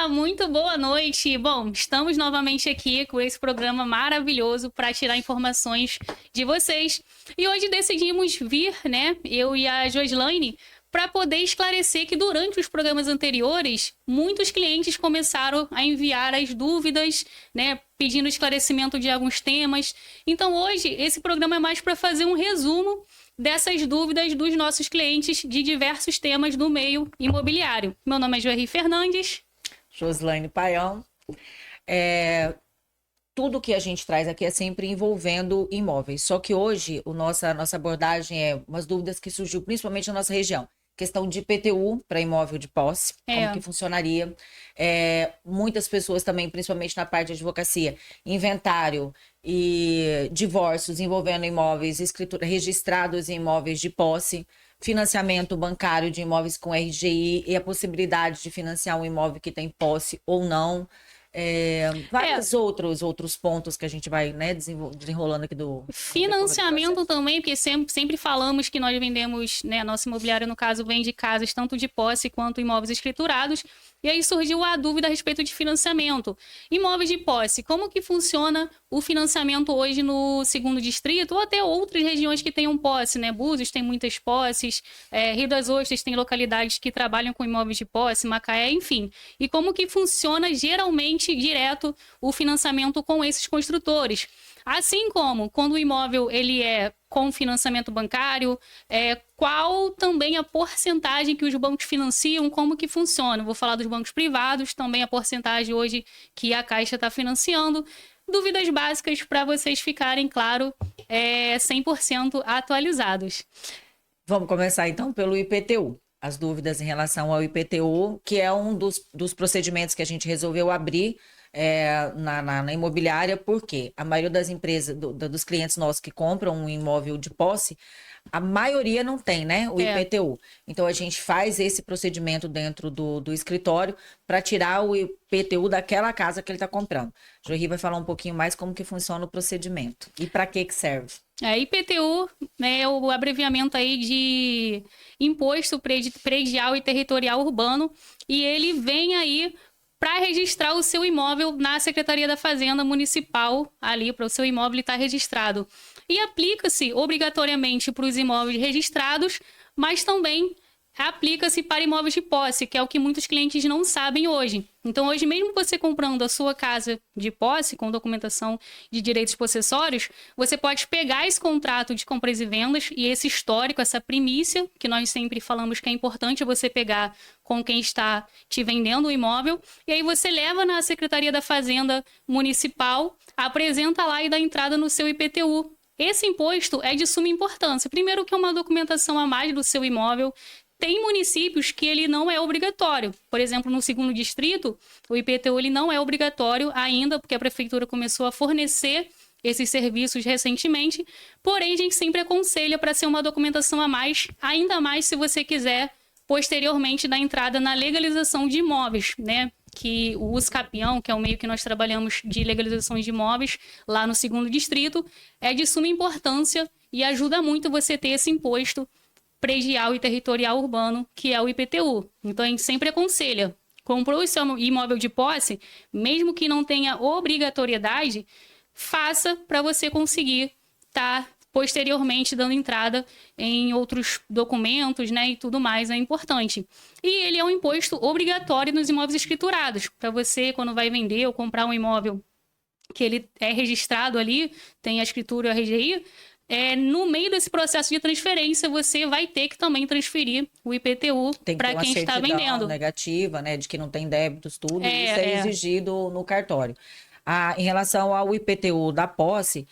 muito boa noite. Bom, estamos novamente aqui com esse programa maravilhoso para tirar informações de vocês. E hoje decidimos vir, né, eu e a Joslaine, para poder esclarecer que durante os programas anteriores, muitos clientes começaram a enviar as dúvidas, né, pedindo esclarecimento de alguns temas. Então hoje esse programa é mais para fazer um resumo dessas dúvidas dos nossos clientes de diversos temas do meio imobiliário. Meu nome é Joerri Fernandes. Joslaine Paião. Tudo que a gente traz aqui é sempre envolvendo imóveis. Só que hoje a nossa abordagem é umas dúvidas que surgiu principalmente na nossa região. Questão de IPTU para imóvel de posse, como que funcionaria. Muitas pessoas também, principalmente na parte de advocacia, inventário e divórcios envolvendo imóveis registrados em imóveis de posse, financiamento bancário de imóveis com RGI e a possibilidade de financiar um imóvel que tem posse ou não. Vários outros pontos que a gente vai, né, desenrolando aqui do financiamento também, porque sempre falamos que nós vendemos, né, a nossa imobiliária, no caso, vende casas tanto de posse quanto imóveis escriturados. E aí surgiu a dúvida a respeito de financiamento. Imóveis de posse, como que funciona o financiamento hoje no 2º Distrito ou até outras regiões que tenham posse, né? Búzios tem muitas posses, Rio das Ostras tem localidades que trabalham com imóveis de posse, Macaé, enfim. E como que funciona geralmente direto o financiamento com esses construtores? Assim como quando o imóvel ele é com financiamento bancário, qual também a porcentagem que os bancos financiam, como que funciona? Vou falar dos bancos privados, também a porcentagem hoje que a Caixa está financiando. Dúvidas básicas para vocês ficarem, claro, 100% atualizados. Vamos começar então pelo IPTU. As dúvidas em relação ao IPTU, que é um dos procedimentos que a gente resolveu abrir na imobiliária, porque a maioria das empresas, dos clientes nossos que compram um imóvel de posse, a maioria não tem, né, o IPTU. Então, a gente faz esse procedimento dentro do escritório para tirar o IPTU daquela casa que ele está comprando. Joerri vai falar um pouquinho mais como que funciona o procedimento e para que serve. IPTU é o abreviamento aí de Imposto Predial e Territorial Urbano, e ele vem aí para registrar o seu imóvel na Secretaria da Fazenda Municipal, ali para o seu imóvel estar registrado. E aplica-se obrigatoriamente para os imóveis registrados, mas também aplica-se para imóveis de posse, que é o que muitos clientes não sabem hoje. Então, hoje, mesmo você comprando a sua casa de posse, com documentação de direitos possessórios, você pode pegar esse contrato de compras e vendas e esse histórico, essa primícia, que nós sempre falamos que é importante você pegar com quem está te vendendo o imóvel, e aí você leva na Secretaria da Fazenda Municipal, apresenta lá e dá entrada no seu IPTU. Esse imposto é de suma importância. Primeiro que é uma documentação a mais do seu imóvel. Tem municípios que ele não é obrigatório. Por exemplo, no 2º Distrito, o IPTU ele não é obrigatório ainda, porque a Prefeitura começou a fornecer esses serviços recentemente. Porém, a gente sempre aconselha para ser uma documentação a mais, ainda mais se você quiser, posteriormente, dar entrada na legalização de imóveis, né? Que o Uscapião, que é o meio que nós trabalhamos de legalização de imóveis lá no 2º Distrito, é de suma importância e ajuda muito você ter esse imposto predial e territorial urbano, que é o IPTU. Então, a gente sempre aconselha, comprou o seu imóvel de posse, mesmo que não tenha obrigatoriedade, faça para você conseguir estar posteriormente dando entrada em outros documentos, né, e tudo mais, é importante. E ele é um imposto obrigatório nos imóveis escriturados, para você, quando vai vender ou comprar um imóvel que ele é registrado ali, tem a escritura e o RGI, no meio desse processo de transferência, você vai ter que também transferir o IPTU para quem está vendendo. Negativa, né, de que não tem débitos, tudo, isso é exigido no cartório. Em relação ao IPTU da posse,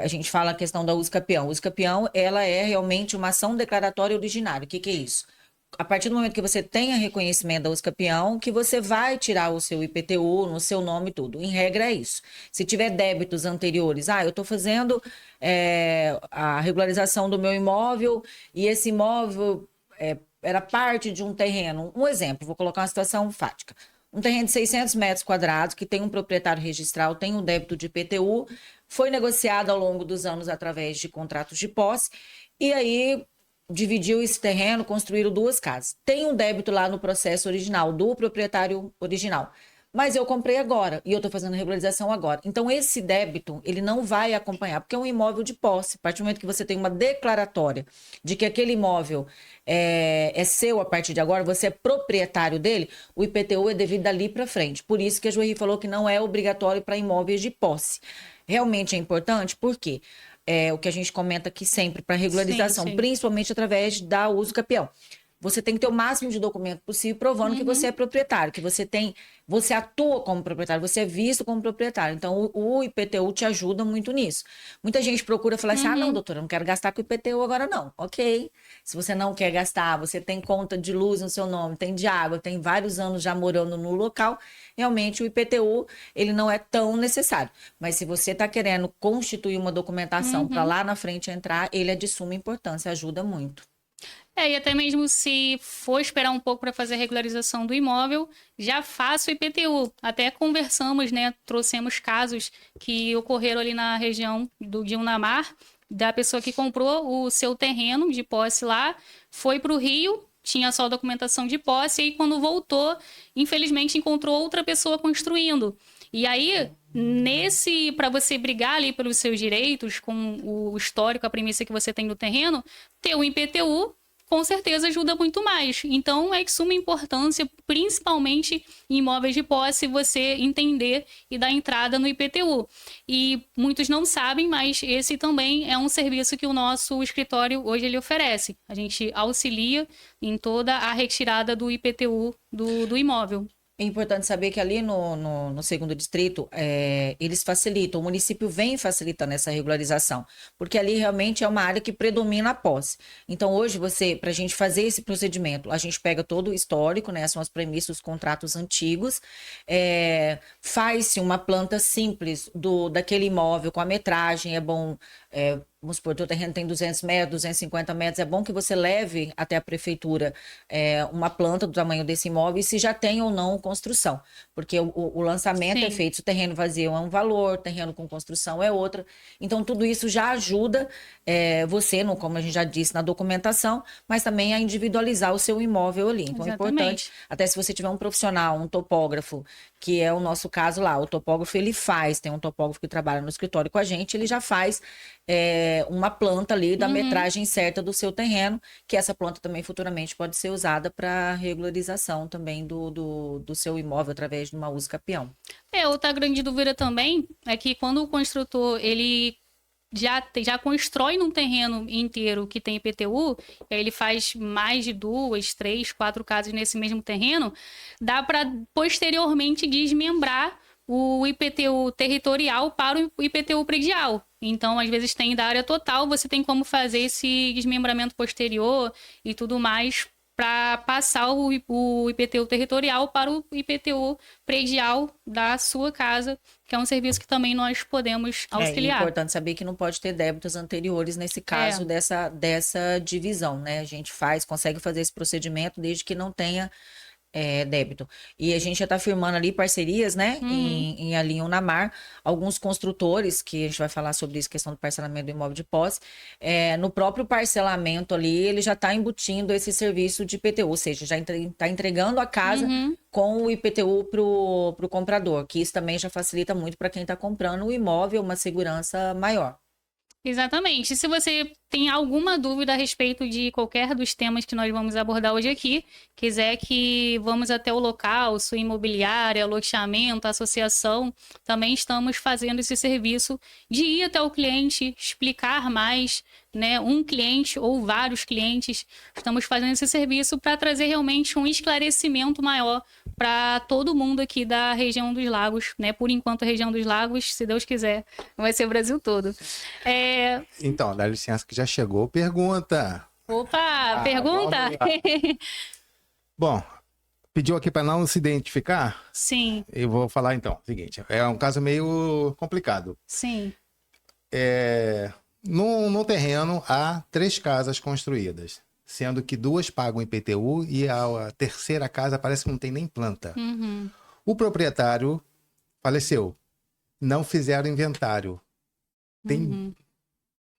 a gente fala a questão da usucapião. A usucapião, ela é realmente uma ação declaratória originária. O que é isso? A partir do momento que você tenha reconhecimento da usucapião, que você vai tirar o seu IPTU no seu nome e tudo. Em regra é isso. Se tiver débitos anteriores, eu estou fazendo a regularização do meu imóvel e esse imóvel era parte de um terreno. Um exemplo, vou colocar uma situação fática. Um terreno de 600 metros quadrados, que tem um proprietário registral, tem um débito de IPTU, foi negociado ao longo dos anos através de contratos de posse, e aí dividiu esse terreno, construíram 2 casas. Tem um débito lá no processo original, do proprietário original. Mas eu comprei agora e eu estou fazendo a regularização agora. Então, esse débito, ele não vai acompanhar, porque é um imóvel de posse. A partir do momento que você tem uma declaratória de que aquele imóvel é seu a partir de agora, você é proprietário dele, o IPTU é devido dali para frente. Por isso que a Joeli falou que não é obrigatório para imóveis de posse. Realmente é importante, porque o que a gente comenta aqui sempre para regularização, Sim, sim. principalmente através da uso capião. Você tem que ter o máximo de documento possível provando que você é proprietário, que você atua como proprietário, você é visto como proprietário. Então, o IPTU te ajuda muito nisso. Muita gente procura falar assim, não, doutora, eu não quero gastar com o IPTU agora não. Ok, se você não quer gastar, você tem conta de luz no seu nome, tem de água, tem vários anos já morando no local, realmente o IPTU, ele não é tão necessário. Mas se você está querendo constituir uma documentação para lá na frente entrar, ele é de suma importância, ajuda muito. E até mesmo se for esperar um pouco para fazer a regularização do imóvel, já faça o IPTU. Até conversamos, né? Trouxemos casos que ocorreram ali na região de Unamar, da pessoa que comprou o seu terreno de posse lá, foi para o Rio, tinha só a documentação de posse, e quando voltou, infelizmente encontrou outra pessoa construindo. E aí, para você brigar ali pelos seus direitos, com o histórico, a premissa que você tem no terreno, ter o IPTU com certeza ajuda muito mais. Então, é de suma importância, principalmente em imóveis de posse, você entender e dar entrada no IPTU. E muitos não sabem, mas esse também é um serviço que o nosso escritório hoje ele oferece. A gente auxilia em toda a retirada do IPTU do imóvel. É importante saber que ali no segundo distrito, eles facilitam, o município vem facilitando essa regularização, porque ali realmente é uma área que predomina a posse. Então, hoje, para a gente fazer esse procedimento, a gente pega todo o histórico, né? São as premissas, os contratos antigos, faz-se uma planta simples daquele imóvel com a metragem, é bom. Vamos supor, o teu terreno tem 200 metros, 250 metros, é bom que você leve até a prefeitura uma planta do tamanho desse imóvel e se já tem ou não construção, porque o lançamento é feito, se o terreno vazio é um valor, terreno com construção é outra, então tudo isso já ajuda você, como a gente já disse, na documentação, mas também a individualizar o seu imóvel ali, então Exatamente. É importante, até se você tiver um profissional, um topógrafo, que é o nosso caso lá, o topógrafo tem um topógrafo que trabalha no escritório com a gente, ele já faz uma planta ali da metragem certa do seu terreno, que essa planta também futuramente pode ser usada para regularização também do seu imóvel através de uma uso capião. Outra grande dúvida também é que quando o construtor ele já constrói num terreno inteiro que tem IPTU, ele faz mais de 2, 3, 4 casas nesse mesmo terreno, dá para posteriormente desmembrar o IPTU territorial para o IPTU predial. Então, às vezes tem da área total, você tem como fazer esse desmembramento posterior e tudo mais para passar o IPTU territorial para o IPTU predial da sua casa, que é um serviço que também nós podemos auxiliar. É importante saber que não pode ter débitos anteriores nesse caso dessa divisão, né? A gente consegue fazer esse procedimento desde que não tenha débito. E a gente já está firmando ali parcerias, né? Ali em Unamar, alguns construtores, que a gente vai falar sobre isso, questão do parcelamento do imóvel de posse, no próprio parcelamento ali, ele já está embutindo esse serviço de IPTU, ou seja, já está entregando a casa com o IPTU para o comprador, que isso também já facilita muito para quem está comprando o imóvel, uma segurança maior. Exatamente. Se você tem alguma dúvida a respeito de qualquer dos temas que nós vamos abordar hoje aqui, quiser que vamos até o local, sua imobiliária, loteamento, associação, também estamos fazendo esse serviço de ir até o cliente, explicar mais, né, um cliente ou vários clientes, estamos fazendo esse serviço para trazer realmente um esclarecimento maior para todo mundo aqui da região dos lagos, né? Por enquanto, a região dos lagos, se Deus quiser, vai ser o Brasil todo. Então, dá licença que já chegou pergunta. Opa, pergunta? Bom, pediu aqui para não se identificar? Sim. Eu vou falar então, o seguinte, é um caso meio complicado. Sim. No terreno há 3 casas construídas, sendo que 2 pagam IPTU e a terceira casa parece que não tem nem planta. O proprietário faleceu, não fizeram inventário. Tem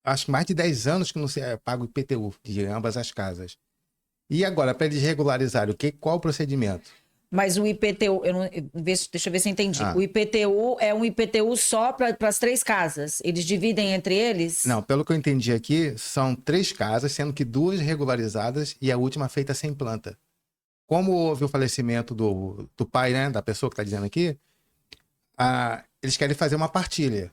acho que mais de 10 anos que não se paga o IPTU de ambas as casas. E agora, para eles regularizarem, qual o procedimento? Mas o IPTU, deixa eu ver se eu entendi. O IPTU é um IPTU só para as 3 casas? Eles dividem entre eles? Não, pelo que eu entendi aqui, são 3 casas, sendo que 2 regularizadas e a última feita sem planta. Como houve o falecimento do pai, né, da pessoa que está dizendo aqui, eles querem fazer uma partilha.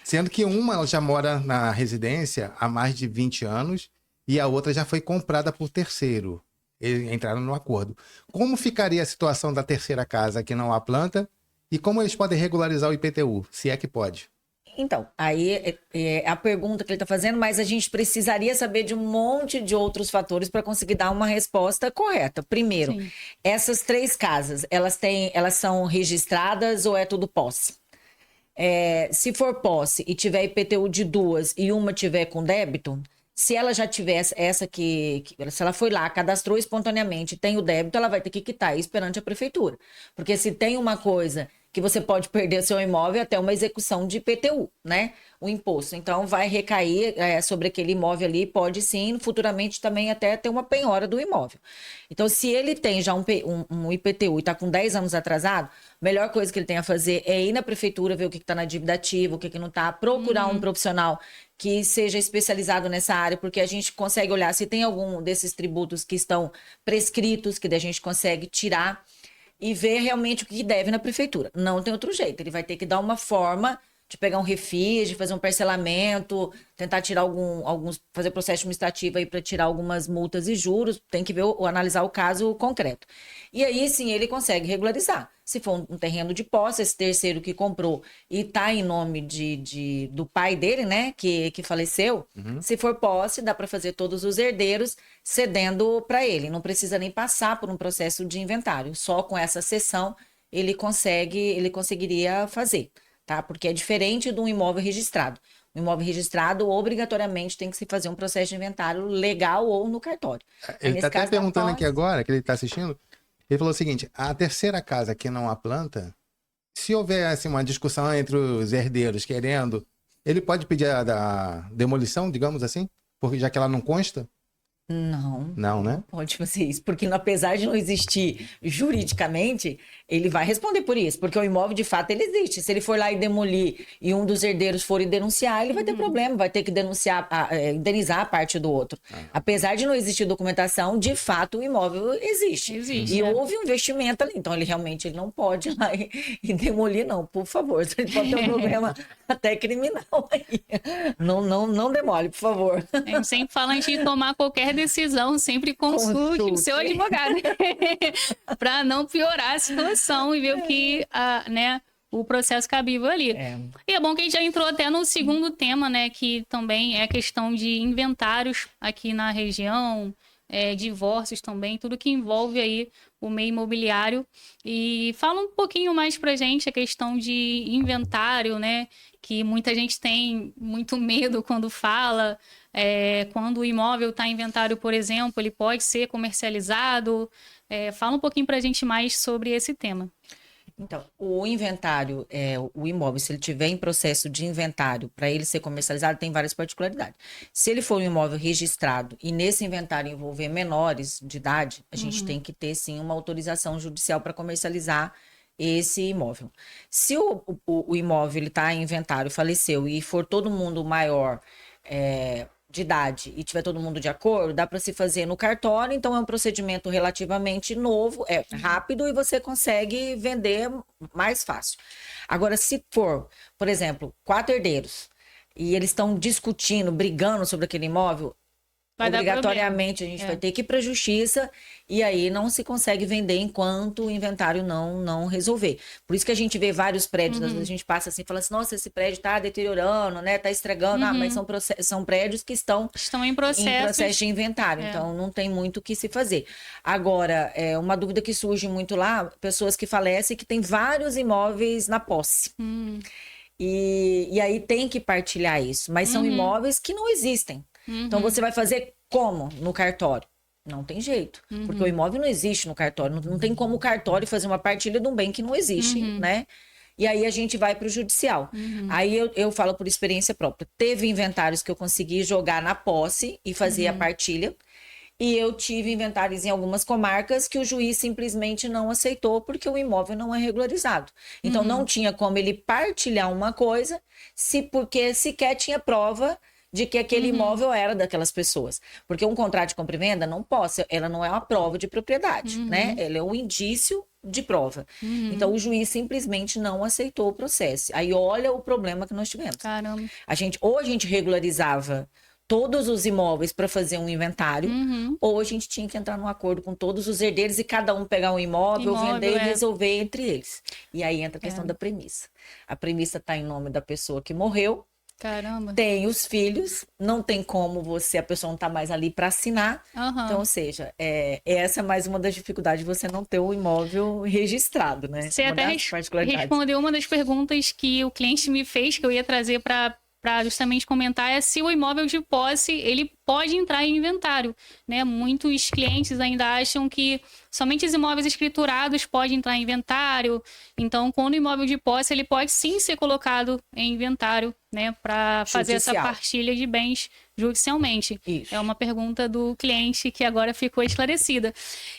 Sendo que uma já mora na residência há mais de 20 anos e a outra já foi comprada por terceiro. Eles entraram no acordo. Como ficaria a situação da terceira casa que não há planta e como eles podem regularizar o IPTU, se é que pode? Então, aí é a pergunta que ele está fazendo, mas a gente precisaria saber de um monte de outros fatores para conseguir dar uma resposta correta. Primeiro, essas 3 casas, elas são registradas ou é tudo posse? Se for posse e tiver IPTU de 2 e uma tiver com débito, se ela já tivesse se ela foi lá, cadastrou espontaneamente, tem o débito, ela vai ter que quitar isso perante a prefeitura. Porque se tem uma coisa que você pode perder seu imóvel até uma execução de IPTU, né? O imposto. Então, vai recair sobre aquele imóvel ali, pode sim, futuramente também até ter uma penhora do imóvel. Então, se ele tem já um IPTU e está com 10 anos atrasado, a melhor coisa que ele tem a fazer é ir na prefeitura, ver o que está na dívida ativa, o que não está, procurar um profissional que seja especializado nessa área, porque a gente consegue olhar se tem algum desses tributos que estão prescritos, que a gente consegue tirar e ver realmente o que deve na prefeitura. Não tem outro jeito. Ele vai ter que dar uma forma de pegar um refis, de fazer um parcelamento, tentar tirar fazer processo administrativo aí para tirar algumas multas e juros. Tem que ver, analisar o caso concreto. E aí sim ele consegue regularizar. Se for um terreno de posse, esse terceiro que comprou e está em nome do pai dele, né, que faleceu, se for posse, dá para fazer todos os herdeiros cedendo para ele. Não precisa nem passar por um processo de inventário. Só com essa cessão ele conseguiria fazer, tá? Porque é diferente de um imóvel registrado. O imóvel registrado, obrigatoriamente, tem que se fazer um processo de inventário legal ou no cartório. Ele está até perguntando aqui agora, que ele está assistindo, ele falou o seguinte, a terceira casa que não há planta, se houver assim, uma discussão entre os herdeiros querendo, ele pode pedir a demolição, digamos assim? Porque já que ela não consta? Não. Não, né? Não pode fazer isso, porque apesar de não existir juridicamente, ele vai responder por isso, porque o imóvel de fato ele existe. Se ele for lá e demolir e um dos herdeiros for denunciar, ele vai ter problema, vai ter que denunciar, indenizar a parte do outro. Apesar de não existir documentação, de fato o imóvel existe. E houve um investimento ali, então ele realmente não pode ir lá e demolir, não, por favor. Ele pode ter um problema até criminal aí. Não demole, por favor. A gente sempre fala antes de tomar qualquer decisão, sempre consulte o seu advogado para não piorar a situação e ver o que o processo cabível ali. E é bom que a gente já entrou até no segundo tema, né, que também é a questão de inventários aqui na região, divórcios também, tudo que envolve aí o meio imobiliário. E fala um pouquinho mais pra gente a questão de inventário, né, que muita gente tem muito medo quando fala. Quando o imóvel está em inventário, por exemplo, ele pode ser comercializado. Fala um pouquinho para a gente mais sobre esse tema. Então, o inventário, o imóvel, se ele tiver em processo de inventário para ele ser comercializado, tem várias particularidades. Se ele for um imóvel registrado e nesse inventário envolver menores de idade, a gente tem que ter, sim, uma autorização judicial para comercializar esse imóvel. Se o imóvel está em inventário, faleceu e for todo mundo maior de idade e tiver todo mundo de acordo, dá para se fazer no cartório, então é um procedimento relativamente novo, rápido e você consegue vender mais fácil. Agora, se for, por exemplo, 4 herdeiros e eles estão discutindo, brigando sobre aquele imóvel, obrigatoriamente a gente vai ter que ir para a justiça e aí não se consegue vender enquanto o inventário não resolver. Por isso que a gente vê vários prédios, às vezes a gente passa assim e fala assim, nossa, esse prédio está deteriorando, né? Está estragando, mas são prédios que estão em processo de inventário, então não tem muito o que se fazer. Agora, uma dúvida que surge muito lá, pessoas que falecem que têm vários imóveis na posse. E aí tem que partilhar isso, mas são imóveis que não existem. Então, você vai fazer como no cartório? Não tem jeito, porque o imóvel não existe no cartório. Não tem como o cartório fazer uma partilha de um bem que não existe, né? e aí a gente vai para o judicial. Aí eu falo por experiência própria. Teve inventários que eu consegui jogar na posse e fazer a partilha. E eu tive inventários em algumas comarcas que o juiz simplesmente não aceitou porque o imóvel não é regularizado. Então, não tinha como ele partilhar uma coisa porque sequer tinha prova de que aquele imóvel era daquelas pessoas. Porque um contrato de compra e venda ela não é uma prova de propriedade, né? Ela é um indício de prova. Então, o juiz simplesmente não aceitou o processo. Aí, olha o problema que nós tivemos. Caramba. Ou a gente regularizava todos os imóveis para fazer um inventário, ou a gente tinha que entrar num acordo com todos os herdeiros e cada um pegar um imóvel vender e resolver entre eles. E aí entra a questão da premissa. A premissa está em nome da pessoa que morreu. Caramba. Tem os filhos, não tem como a pessoa não tá mais ali para assinar. Então, ou seja, essa é mais uma das dificuldades de você não ter o imóvel registrado, né? Você até respondeu uma das perguntas que o cliente me fez, que eu ia trazer para justamente comentar, é se o imóvel de posse, ele pode entrar em inventário, né? Muitos clientes ainda acham que somente os imóveis escriturados podem entrar em inventário. Então, quando o imóvel de posse, ele pode sim ser colocado em inventário, né? Para fazer essa partilha de bens judicialmente. Isso. É uma pergunta do cliente que agora ficou esclarecida.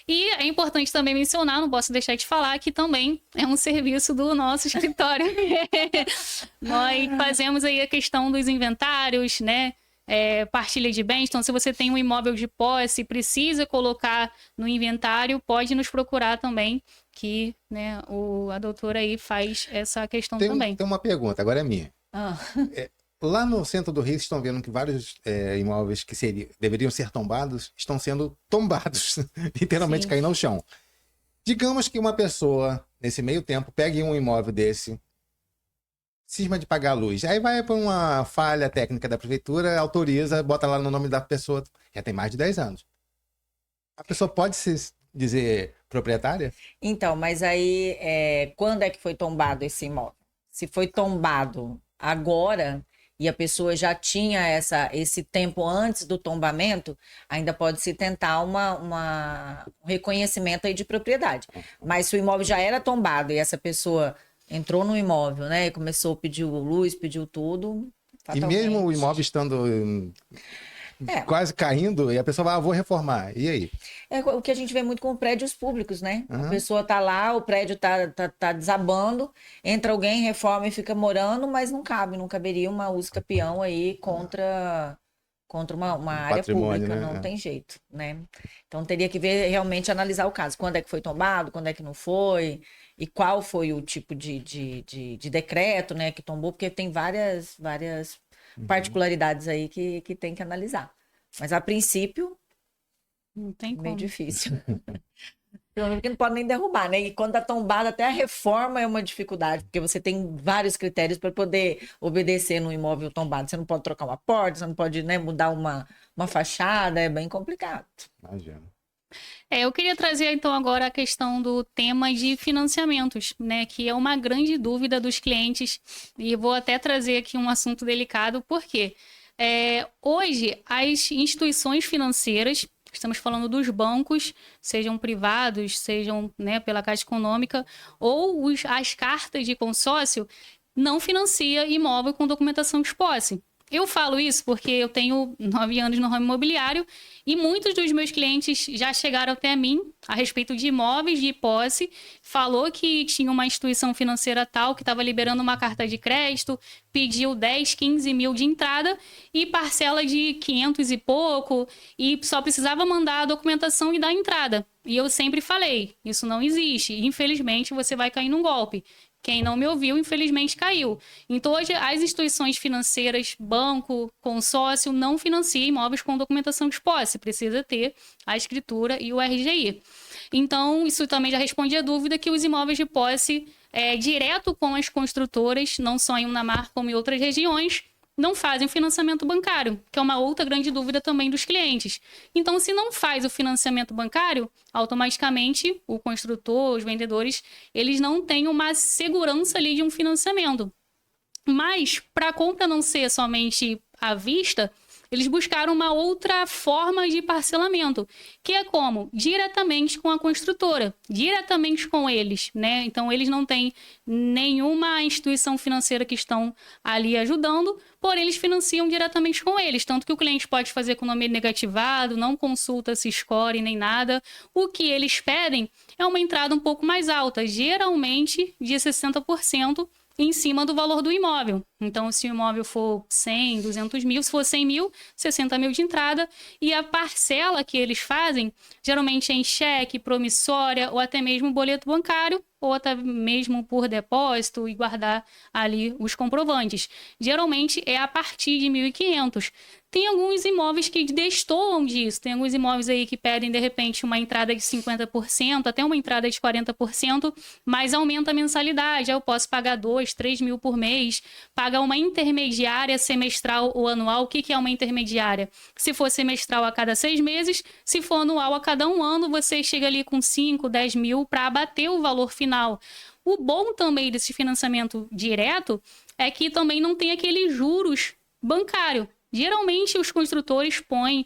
E é importante também mencionar, não posso deixar de falar, que também é um serviço do nosso escritório. Nós fazemos aí a questão dos inventários, né? Partilha de bens. Então, se você tem um imóvel de posse, precisa colocar no inventário, pode nos procurar também, que, né, a doutora aí faz essa questão também. Tem uma pergunta, agora é minha. Lá no centro do Rio, estão vendo que vários imóveis que deveriam ser tombados estão sendo tombados, literalmente caindo ao chão. Digamos que uma pessoa, nesse meio tempo, pegue um imóvel desse, cisma de pagar a luz. Aí vai para uma falha técnica da prefeitura, autoriza, bota lá no nome da pessoa. Já tem mais de 10 anos. A pessoa pode se dizer proprietária? Então, mas aí, quando é que foi tombado esse imóvel? Se foi tombado agora e a pessoa já tinha esse tempo antes do tombamento, ainda pode-se tentar um reconhecimento aí de propriedade. Mas se o imóvel já era tombado e essa pessoa entrou no imóvel, né, e começou, pediu luz, pediu tudo. Fatalmente. E mesmo o imóvel estando quase caindo, e a pessoa vai, vou reformar. E aí? É o que a gente vê muito com prédios públicos, né? A pessoa tá lá, o prédio tá desabando, entra alguém, reforma e fica morando, mas não caberia uma usucapião aí contra uma área pública, né? Não tem jeito, né? Então teria que ver, realmente analisar o caso. Quando é que foi tombado, quando é que não foi, e qual foi o tipo de decreto, né, que tombou, porque tem várias particularidades aí que tem que analisar. Mas a princípio, não tem como. Meio difícil. Porque não pode nem derrubar, né? E quando tá tombado, até a reforma é uma dificuldade, porque você tem vários critérios para poder obedecer no imóvel tombado. Você não pode trocar uma porta, você não pode, né, mudar uma fachada, é bem complicado. Imagina. Eu queria trazer, então, agora a questão do tema de financiamentos, né? Que é uma grande dúvida dos clientes. E vou até trazer aqui um assunto delicado, porque hoje as instituições financeiras, estamos falando dos bancos, sejam privados, sejam, né, pela Caixa Econômica, ou as cartas de consórcio, não financia imóvel com documentação de posse. Eu falo isso porque eu tenho 9 anos no ramo imobiliário e muitos dos meus clientes já chegaram até mim a respeito de imóveis de posse, falou que tinha uma instituição financeira tal que estava liberando uma carta de crédito, pediu 10, 15 mil de entrada e parcela de 500 e pouco e só precisava mandar a documentação e dar entrada. E eu sempre falei, isso não existe, infelizmente você vai cair num golpe. Quem não me ouviu, infelizmente, caiu. Então, hoje, as instituições financeiras, banco, consórcio, não financiam imóveis com documentação de posse. Precisa ter a escritura e o RGI. Então, isso também já responde a dúvida que os imóveis de posse, direto com as construtoras, não só em Unamar como em outras regiões, não fazem financiamento bancário, que é uma outra grande dúvida também dos clientes. Então, se não faz o financiamento bancário, automaticamente o construtor, os vendedores, eles não têm uma segurança ali de um financiamento. Mas, para a compra não ser somente à vista, eles buscaram uma outra forma de parcelamento, que é como? Diretamente com a construtora, diretamente com eles, né? Então, eles não têm nenhuma instituição financeira que estão ali ajudando, porém, eles financiam diretamente com eles, tanto que o cliente pode fazer com o nome negativado, não consulta se score nem nada. O que eles pedem é uma entrada um pouco mais alta, geralmente de 60%, em cima do valor do imóvel. Então, se o imóvel for 100, 200 mil, se for 100 mil, 60 mil de entrada. E a parcela que eles fazem, geralmente é em cheque, promissória ou até mesmo boleto bancário, ou até mesmo por depósito e guardar ali os comprovantes. Geralmente é a partir de 1.500. Tem alguns imóveis que destoam disso. Tem alguns imóveis aí que pedem, de repente, uma entrada de 50%, até uma entrada de 40%, mas aumenta a mensalidade. Aí eu posso pagar 2, 3 mil por mês, pagar uma intermediária semestral ou anual. O que é uma intermediária? Se for semestral a cada 6 meses, se for anual a cada 1 ano, você chega ali com 5, 10 mil para abater o valor final. O bom também desse financiamento direto é que também não tem aqueles juros bancários. Geralmente, os construtores põem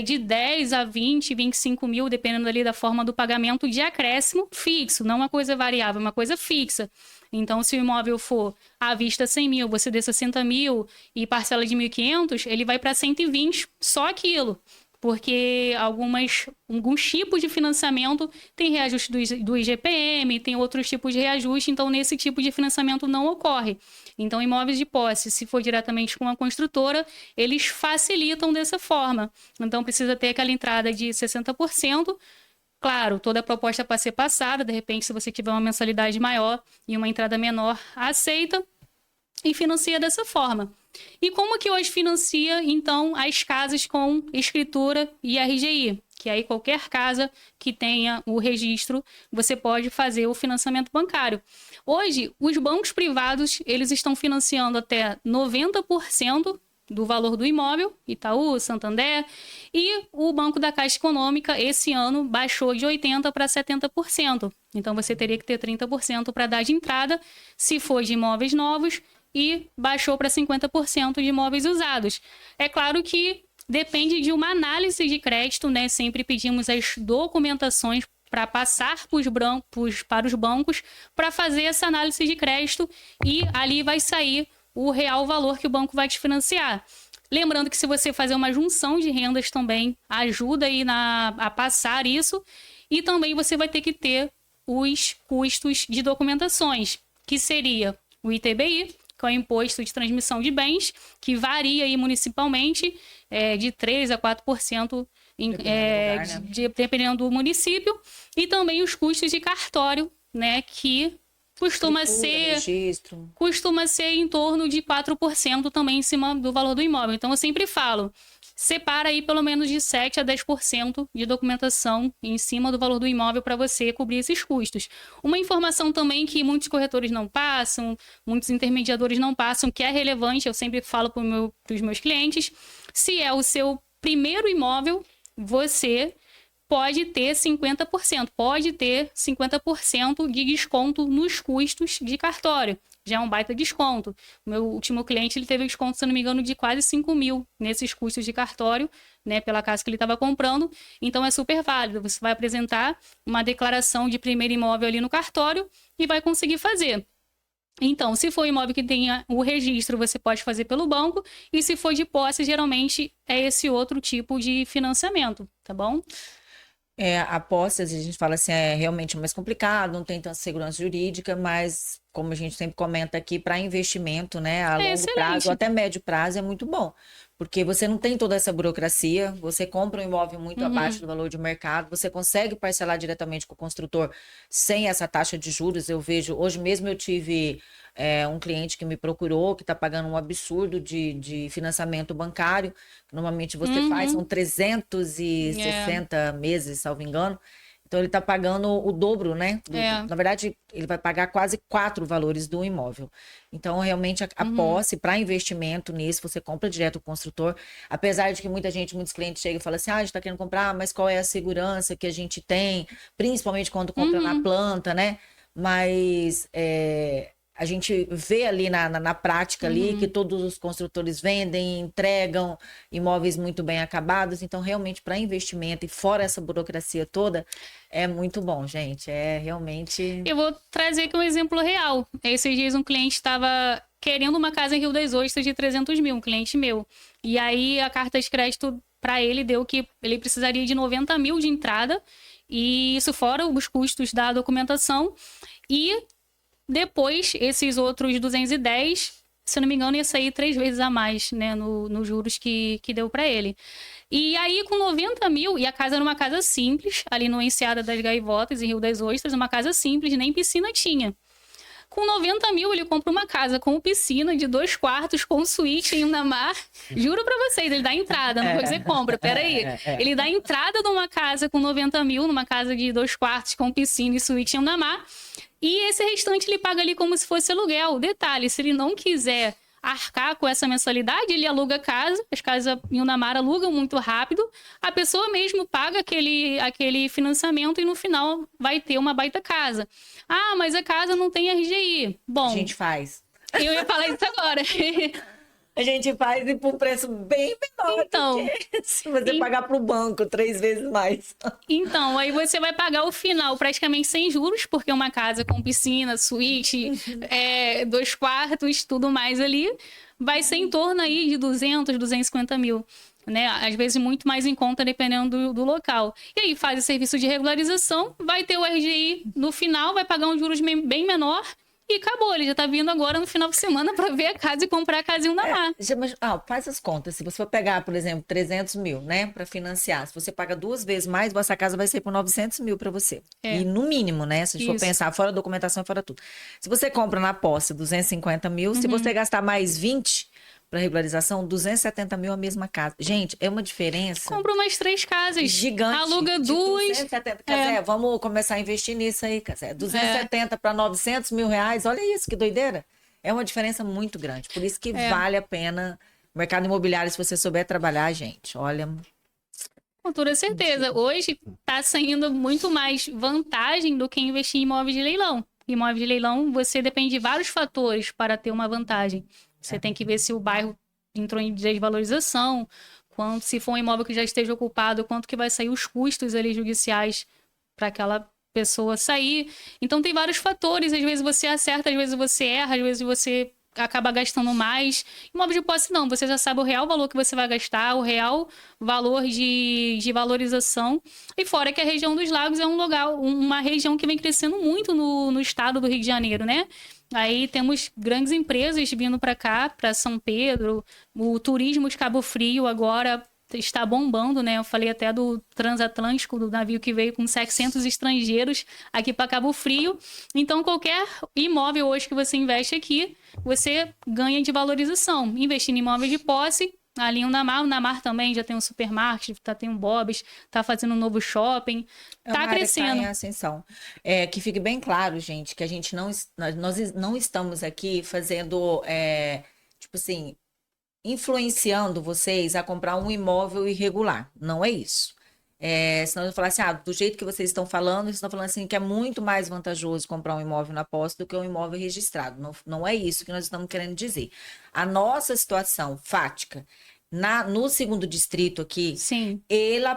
de 10 a 20, 25 mil, dependendo ali da forma do pagamento, de acréscimo fixo, não uma coisa variável, uma coisa fixa. Então, se o imóvel for à vista 100 mil, você dê 60 mil e parcela de 1.500, ele vai para 120, só aquilo. Porque alguns tipos de financiamento tem reajuste do IGPM, tem outros tipos de reajuste, então nesse tipo de financiamento não ocorre. Então, imóveis de posse, se for diretamente com a construtora, eles facilitam dessa forma. Então, precisa ter aquela entrada de 60%. Claro, toda a proposta para ser passada, de repente, se você tiver uma mensalidade maior e uma entrada menor, aceita e financia dessa forma. E como que hoje financia, então, as casas com escritura e RGI? Que aí qualquer casa que tenha o registro, você pode fazer o financiamento bancário. Hoje, os bancos privados, eles estão financiando até 90% do valor do imóvel, Itaú, Santander, e o Banco da Caixa Econômica, esse ano, baixou de 80% para 70%. Então, você teria que ter 30% para dar de entrada, se for de imóveis novos, e baixou para 50% de imóveis usados. É claro que depende de uma análise de crédito, né? Sempre pedimos as documentações para passar para os bancos para fazer essa análise de crédito e ali vai sair o real valor que o banco vai te financiar. Lembrando que se você fazer uma junção de rendas também ajuda aí a passar isso e também você vai ter que ter os custos de documentações, que seria o ITBI, que é o Imposto de Transmissão de Bens, que varia aí municipalmente de 3% a 4%, dependendo do município, e também os custos de cartório, né, que costuma ser em torno de 4% também em cima do valor do imóvel. Então, eu sempre falo, separa aí pelo menos de 7% a 10% de documentação em cima do valor do imóvel para você cobrir esses custos. Uma informação também que muitos corretores não passam, muitos intermediadores não passam, que é relevante, eu sempre falo para os meus clientes, se é o seu primeiro imóvel, você pode ter 50% de desconto nos custos de cartório. Já é um baita desconto. O meu último cliente, ele teve desconto, se não me engano, de quase 5 mil nesses custos de cartório, né, pela casa que ele estava comprando. Então, é super válido. Você vai apresentar uma declaração de primeiro imóvel ali no cartório e vai conseguir fazer. Então, se for imóvel que tenha o registro, você pode fazer pelo banco. E se for de posse, geralmente é esse outro tipo de financiamento, tá bom? A posse, a gente fala assim, é realmente mais complicado, não tem tanta segurança jurídica, mas como a gente sempre comenta aqui, para investimento, né, a longo prazo, até médio prazo, é muito bom. Porque você não tem toda essa burocracia, você compra um imóvel muito abaixo do valor de mercado, você consegue parcelar diretamente com o construtor sem essa taxa de juros. Eu vejo, hoje mesmo eu tive um cliente que me procurou, que está pagando um absurdo de financiamento bancário. Normalmente você faz, são 360 meses, salvo engano. Então, ele está pagando o dobro, né? Na verdade, ele vai pagar quase 4 valores do imóvel. Então, realmente, a posse para investimento nisso, você compra direto do construtor. Apesar de que muitos clientes chegam e falam assim, a gente está querendo comprar, mas qual é a segurança que a gente tem? Principalmente quando compra na planta, né? Mas a gente vê ali na prática ali que todos os construtores vendem, entregam imóveis muito bem acabados. Então, realmente, para investimento e fora essa burocracia toda, é muito bom, gente. É realmente... Eu vou trazer aqui um exemplo real. Esses dias um cliente estava querendo uma casa em Rio das Ostras de 300 mil, um cliente meu. E aí a carta de crédito para ele deu que ele precisaria de 90 mil de entrada. E isso fora os custos da documentação. E depois, esses outros 210, se eu não me engano, ia sair 3 vezes a mais, né, nos juros que deu para ele. E aí, com 90 mil, e a casa era uma casa simples, ali no Enseada das Gaivotas, em Rio das Ostras, uma casa simples, nem piscina tinha. Com 90 mil, ele compra uma casa com piscina de 2 quartos, com suíte em Unamar. Juro pra vocês, ele dá entrada, não vou dizer compra, peraí. Ele dá entrada numa casa com 90 mil, numa casa de 2 quartos, com piscina e suíte em Unamar. E esse restante ele paga ali como se fosse aluguel. Detalhe, se ele não quiser arcar com essa mensalidade, ele aluga a casa. As casas em Unamar alugam muito rápido. A pessoa mesmo paga aquele financiamento e no final vai ter uma baita casa. Ah, mas a casa não tem RGI. Bom, A gente faz. eu ia falar isso agora. A gente faz e por um preço bem menor Então, do que se você pagar para o banco 3 vezes mais. Então, aí você vai pagar o final praticamente sem juros, porque uma casa com piscina, suíte, 2 quartos, tudo mais ali, vai ser em torno aí de 200, 250 mil. Né? Às vezes muito mais em conta, dependendo do local. E aí faz o serviço de regularização, vai ter o RGI no final, vai pagar um juros bem menor. E acabou, ele já tá vindo agora no final de semana para ver a casa e comprar a casa em Unamar. Mas, faz as contas. Se você for pegar, por exemplo, 300 mil, né, para financiar, se você paga 2 vezes mais, essa casa vai ser por 900 mil para você. E no mínimo, né, se a gente for pensar, fora a documentação e fora tudo. Se você compra na posse 250 mil, se você gastar mais 20 para regularização, 270 mil a mesma casa. Gente, é uma diferença. Compra umas 3 casas. Gigante. Aluga 2. 270. Casé, vamos começar a investir nisso aí, Casé. 270 para 900 mil reais. Olha isso, que doideira. É uma diferença muito grande. Por isso que vale a pena. O mercado imobiliário, se você souber trabalhar, gente, olha... Com toda certeza. Hoje está saindo muito mais vantagem do que investir em imóveis de leilão. Imóvel de leilão, você depende de vários fatores para ter uma vantagem. Você tem que ver se o bairro entrou em desvalorização, se for um imóvel que já esteja ocupado, quanto que vai sair os custos ali judiciais para aquela pessoa sair. Então tem vários fatores, às vezes você acerta, às vezes você erra, às vezes você acaba gastando mais. Imóvel de posse não, você já sabe o real valor que você vai gastar, o real valor de valorização. E fora que a região dos Lagos é uma região que vem crescendo muito no estado do Rio de Janeiro, né? Aí temos grandes empresas vindo para cá, para São Pedro. O turismo de Cabo Frio agora está bombando, né? Eu falei até do transatlântico, do navio que veio com 700 estrangeiros aqui para Cabo Frio. Então, qualquer imóvel hoje que você investe aqui, você ganha de valorização. Investindo em imóveis de posse, ali em Unamar. O Unamar também já tem um supermarket, tem um Bob's, tá fazendo um novo shopping, tá crescendo. Tá em ascensão. Que fique bem claro, gente, que a gente nós não estamos aqui fazendo, tipo assim, influenciando vocês a comprar um imóvel irregular. Não é isso. Senão eu falar assim, do jeito que vocês estão falando, vocês estão falando assim que é muito mais vantajoso comprar um imóvel na posse do que um imóvel registrado. Não é isso que nós estamos querendo dizer. A nossa situação fática no segundo distrito aqui, sim,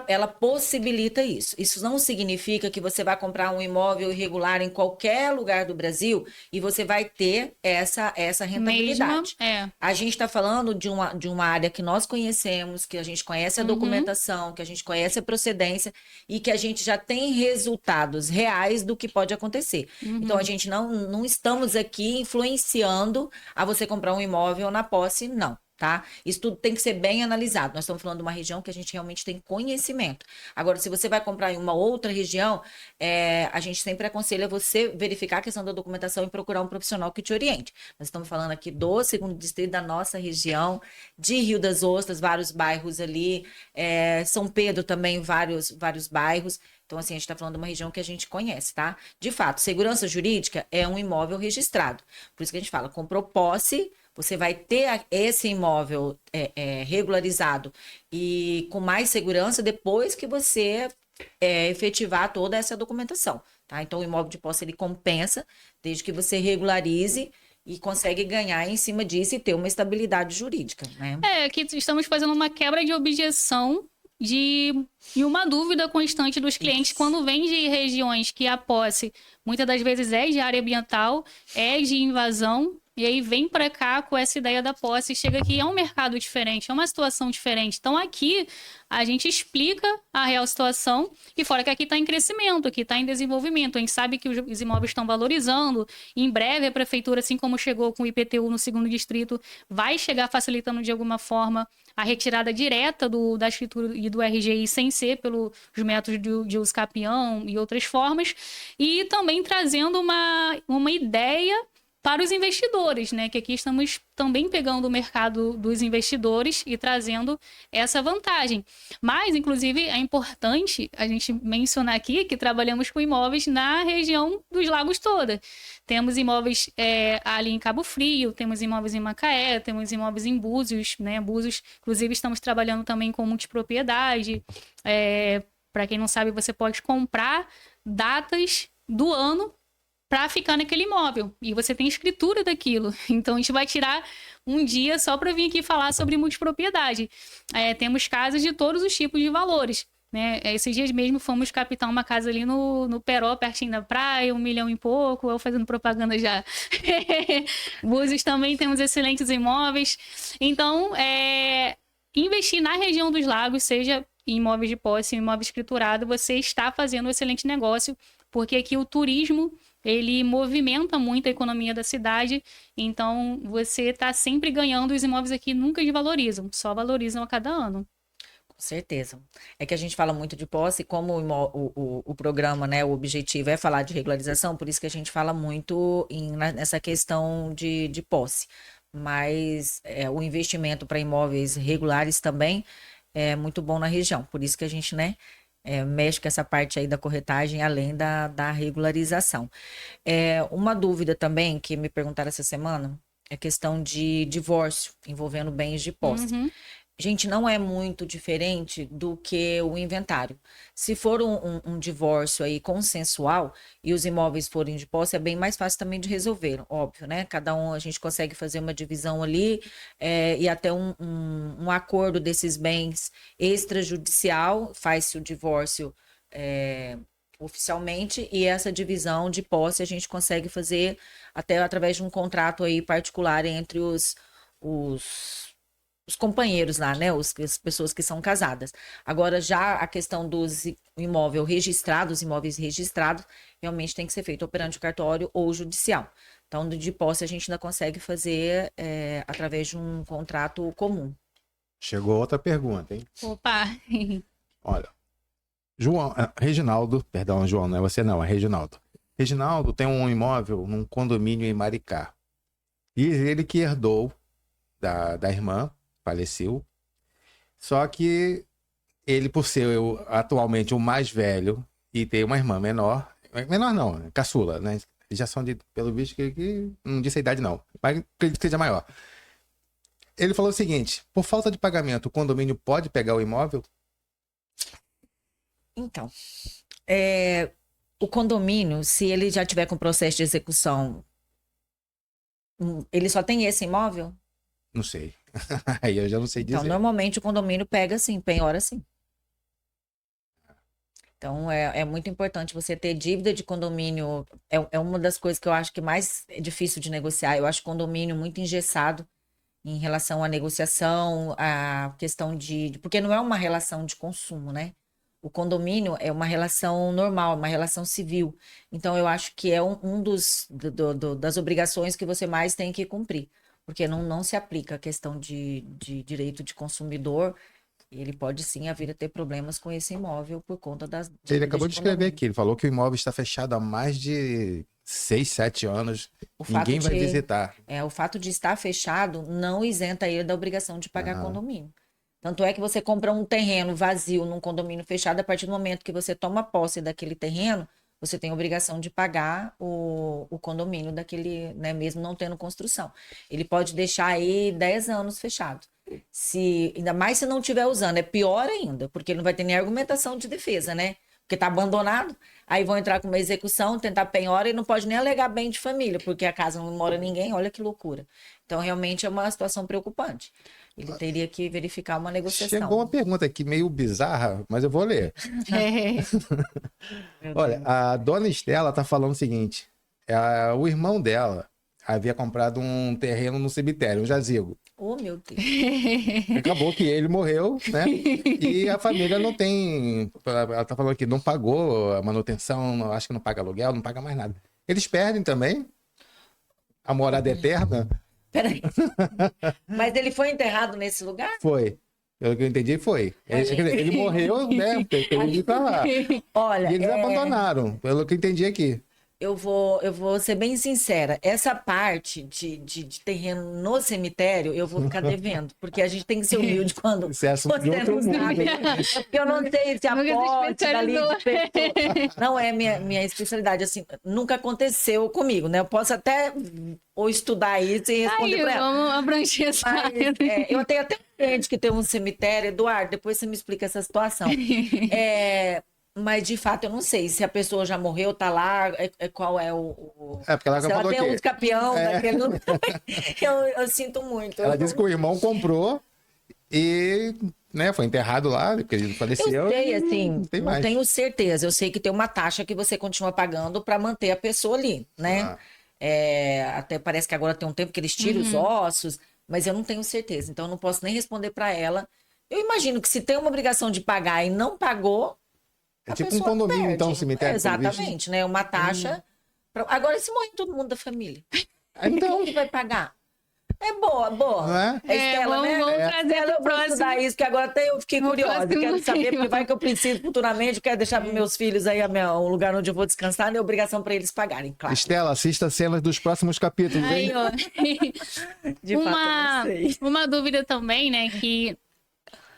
ela possibilita isso. Isso não significa que você vai comprar um imóvel irregular em qualquer lugar do Brasil e você vai ter essa rentabilidade. A gente está falando de uma área que nós conhecemos, que a gente conhece a documentação, que a gente conhece a procedência e que a gente já tem resultados reais do que pode acontecer. Então, a gente não estamos aqui influenciando a você comprar um imóvel na posse, não. Tá? Isso tudo tem que ser bem analisado. Nós estamos falando de uma região que a gente realmente tem conhecimento. Agora, se você vai comprar em uma outra região, a gente sempre aconselha você verificar a questão da documentação e procurar um profissional que te oriente. Nós estamos falando aqui do segundo distrito da nossa região, de Rio das Ostras, vários bairros ali, São Pedro também, vários bairros. Então, assim, a gente está falando de uma região que a gente conhece, tá? De fato, segurança jurídica é um imóvel registrado. Por isso que a gente fala, comprou posse, você vai ter esse imóvel regularizado e com mais segurança depois que você efetivar toda essa documentação, tá? Então, o imóvel de posse, ele compensa desde que você regularize e consegue ganhar em cima disso e ter uma estabilidade jurídica, né? Aqui estamos fazendo uma quebra de objeção e uma dúvida constante dos clientes quando vem de regiões que a posse muitas das vezes é de área ambiental, é de invasão, e aí vem para cá com essa ideia da posse, chega aqui, é um mercado diferente, é uma situação diferente. Então aqui a gente explica a real situação, e fora que aqui está em crescimento, aqui está em desenvolvimento, a gente sabe que os imóveis estão valorizando, em breve a prefeitura, assim como chegou com o IPTU no 2º distrito, vai chegar facilitando de alguma forma a retirada direta da escritura e do RGI sem ser pelos métodos de uso capião e outras formas, e também trazendo uma ideia para os investidores, né? Que aqui estamos também pegando o mercado dos investidores e trazendo essa vantagem. Mas, inclusive, é importante a gente mencionar aqui que trabalhamos com imóveis na região dos lagos toda. Temos imóveis ali em Cabo Frio, temos imóveis em Macaé, temos imóveis em Búzios, né? Búzios, inclusive, estamos trabalhando também com multipropriedade. Para quem não sabe, você pode comprar datas do ano para ficar naquele imóvel. E você tem escritura daquilo. Então, a gente vai tirar um dia só para vir aqui falar sobre multipropriedade. Temos casas de todos os tipos de valores. Né? Esses dias mesmo fomos captar uma casa ali no Peró, pertinho da praia, 1 milhão e pouco, eu fazendo propaganda já. Búzios também temos excelentes imóveis. Então, investir na região dos lagos, seja em imóveis de posse, em imóvel escriturado, você está fazendo um excelente negócio, porque aqui o turismo ele movimenta muito a economia da cidade, então você está sempre ganhando, os imóveis aqui nunca desvalorizam, só valorizam a cada ano. Com certeza. É que a gente fala muito de posse, como o programa, né, o objetivo é falar de regularização, por isso que a gente fala muito nessa questão de posse. Mas o investimento para imóveis regulares também é muito bom na região, por isso que a gente, né, mexe com essa parte aí da corretagem, além da regularização. Uma dúvida também que me perguntaram essa semana é a questão de divórcio envolvendo bens de posse. Uhum. Gente, não é muito diferente do que o inventário. Se for um divórcio aí consensual e os imóveis forem de posse, é bem mais fácil também de resolver, óbvio, né? Cada um, a gente consegue fazer uma divisão ali e até um acordo desses bens extrajudicial, faz-se o divórcio oficialmente, e essa divisão de posse a gente consegue fazer até através de um contrato aí particular entre os companheiros lá, né? As pessoas que são casadas. Agora, já a questão dos imóveis registrados, realmente tem que ser feito operante o cartório ou judicial. Então, de posse, a gente ainda consegue fazer através de um contrato comum. Chegou outra pergunta, hein? Opa! Olha, Reginaldo, perdão, João, não é você não, é Reginaldo. Reginaldo tem um imóvel num condomínio em Maricá. E ele que herdou da irmã, faleceu. Só que ele, por ser atualmente o mais velho e ter uma irmã menor não, caçula, né? Eles já são pelo visto que não disse a idade não, mas acredito que seja maior. Ele falou o seguinte: por falta de pagamento, o condomínio pode pegar o imóvel? Então, o condomínio, se ele já tiver com processo de execução, ele só tem esse imóvel? Não sei. Aí eu já não sei dizer. Então, normalmente o condomínio pega sim, penhora sim. Então, é muito importante você ter dívida de condomínio. É uma das coisas que eu acho que mais é difícil de negociar. Eu acho o condomínio muito engessado em relação à negociação, à questão porque não é uma relação de consumo, né? O condomínio é uma relação normal, uma relação civil. Então, eu acho que é um das obrigações que você mais tem que cumprir. Porque não se aplica a questão de direito de consumidor. Ele pode sim vir a ter problemas com esse imóvel por conta das... Ele acabou de escrever aqui, ele falou que o imóvel está fechado há mais de 6, 7 anos. Ninguém vai visitar. O fato de estar fechado não isenta ele da obrigação de pagar condomínio. Tanto é que você compra um terreno vazio num condomínio fechado, a partir do momento que você toma posse daquele terreno, você tem a obrigação de pagar o condomínio daquele, né, mesmo não tendo construção. Ele pode deixar aí 10 anos fechado. Ainda mais se não estiver usando, é pior ainda, porque ele não vai ter nem argumentação de defesa, né? porque está abandonado. Aí vão entrar com uma execução, tentar penhora e não pode nem alegar bem de família, porque a casa não mora ninguém, olha que loucura. Então, realmente é uma situação preocupante. Ele teria que verificar uma negociação. Chegou uma pergunta aqui meio bizarra, mas eu vou ler. Olha, a dona Estela está falando o seguinte, o irmão dela havia comprado um terreno no cemitério, um jazigo. Oh, meu Deus. Acabou que ele morreu, né? E a família não tem... Ela tá falando que não pagou a manutenção, acho que não paga aluguel, não paga mais nada. Eles perdem também a morada eterna? Peraí. Mas ele foi enterrado nesse lugar? Foi. Pelo que eu entendi, foi. Ele morreu, né? Teve de ir pra lá. Olha, E eles abandonaram, pelo que eu entendi aqui. Eu vou ser bem sincera. Essa parte de terreno no cemitério, eu vou ficar devendo. Porque a gente tem que ser humilde quando Isso é assunto de outro não mundo. sabe. É porque eu não sei se a pote dali de pessoa... Não é minha especialidade. Assim, nunca aconteceu comigo, né? Eu posso até ou estudar isso e responder para ela. Vamos abranger essa área. Eu tenho até um cliente que tem um cemitério. Eduardo, depois você me explica essa situação. Mas, de fato, eu não sei se a pessoa já morreu, tá lá, qual é o... porque ela se ela falou tem que... um escapião daquele... eu sinto muito. Ela disse que o irmão comprou e, né, foi enterrado lá, porque ele faleceu. Eu sei, assim, não tenho certeza. Eu sei que tem uma taxa que você continua pagando para manter a pessoa ali, né? Até parece que agora tem um tempo que eles tiram os ossos, mas eu não tenho certeza. Então, eu não posso nem responder para ela. Eu imagino que se tem uma obrigação de pagar e não pagou... É tipo um condomínio, perde. então, um cemitério. Exatamente, né? Uma taxa. Agora, se morrer todo mundo da família, então, quem que vai pagar? É boa. Não é? Estela, vamos trazer Estela, pro próximo. Estudar isso, que agora até eu fiquei curiosa. próximo Quero saber, tema. porque vai que eu preciso futuramente, eu quero deixar para meus filhos aí um lugar onde eu vou descansar, não é obrigação para eles pagarem, claro. Estela, assista cenas dos próximos capítulos, hein? Aí, ó. De fato, eu não sei. Uma dúvida também, né, que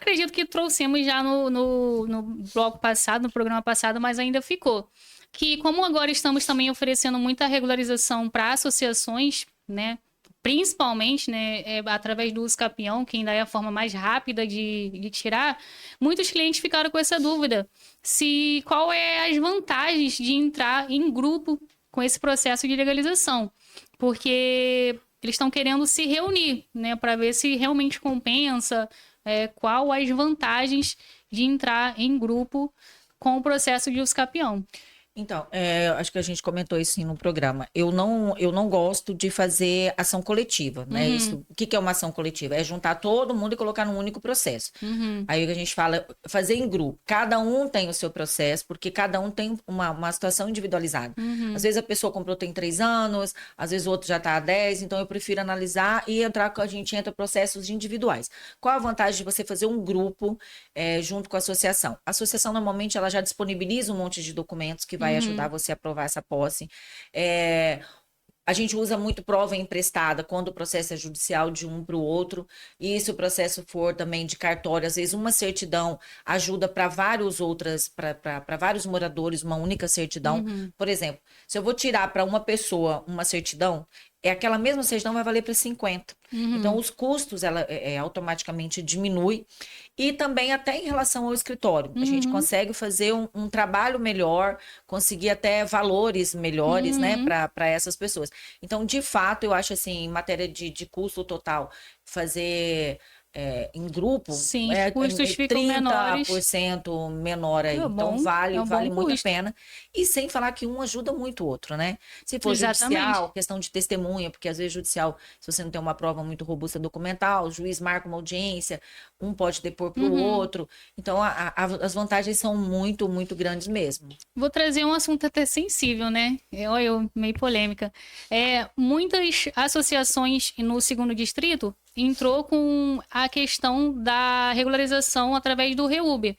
acredito que trouxemos já no bloco passado, no programa passado, mas ainda ficou. Que como agora estamos também oferecendo muita regularização para associações, né, principalmente, né, através do usucapião, que ainda é a forma mais rápida de tirar, muitos clientes ficaram com essa dúvida. Qual é as vantagens de entrar em grupo com esse processo de legalização? Porque eles estão querendo se reunir, né, para ver se realmente compensa, qual as vantagens de entrar em grupo com o processo de usucapião. Então, acho que a gente comentou isso sim no programa. Eu não gosto de fazer ação coletiva, né? O que é uma ação coletiva? É juntar todo mundo e colocar num único processo. Aí o que a gente fala, fazer em grupo. Cada um tem o seu processo, porque cada um tem uma situação individualizada. Às vezes a pessoa comprou tem 3 anos, às vezes o outro já está há 10, então eu prefiro analisar e a gente entra em processos individuais. Qual a vantagem de você fazer um grupo junto com a associação? A associação, normalmente, ela já disponibiliza um monte de documentos que vai ajudar você a aprovar essa posse. A gente usa muito prova emprestada quando o processo é judicial de um para o outro. E se o processo for também de cartório, às vezes uma certidão ajuda para vários moradores, uma única certidão. Por exemplo, se eu vou tirar para uma pessoa uma certidão, aquela mesma certidão vai valer para 50. Então, os custos ela automaticamente diminui. E também até em relação ao escritório. A gente consegue fazer um trabalho melhor, conseguir até valores melhores, né, para essas pessoas. Então, de fato, eu acho assim, em matéria de custo total, fazer em grupo, sim, os custos ficam menores. 30% menor aí. Então, vale muito a pena. E sem falar que um ajuda muito o outro, né? Se for judicial, questão de testemunha, porque às vezes judicial, se você não tem uma prova muito robusta documental, o juiz marca uma audiência, um pode depor para o outro. Então, as vantagens são muito, muito grandes mesmo. Vou trazer um assunto até sensível, né? Meio polêmica. Muitas associações no 2º Distrito entrou com a questão da regularização através do REUB.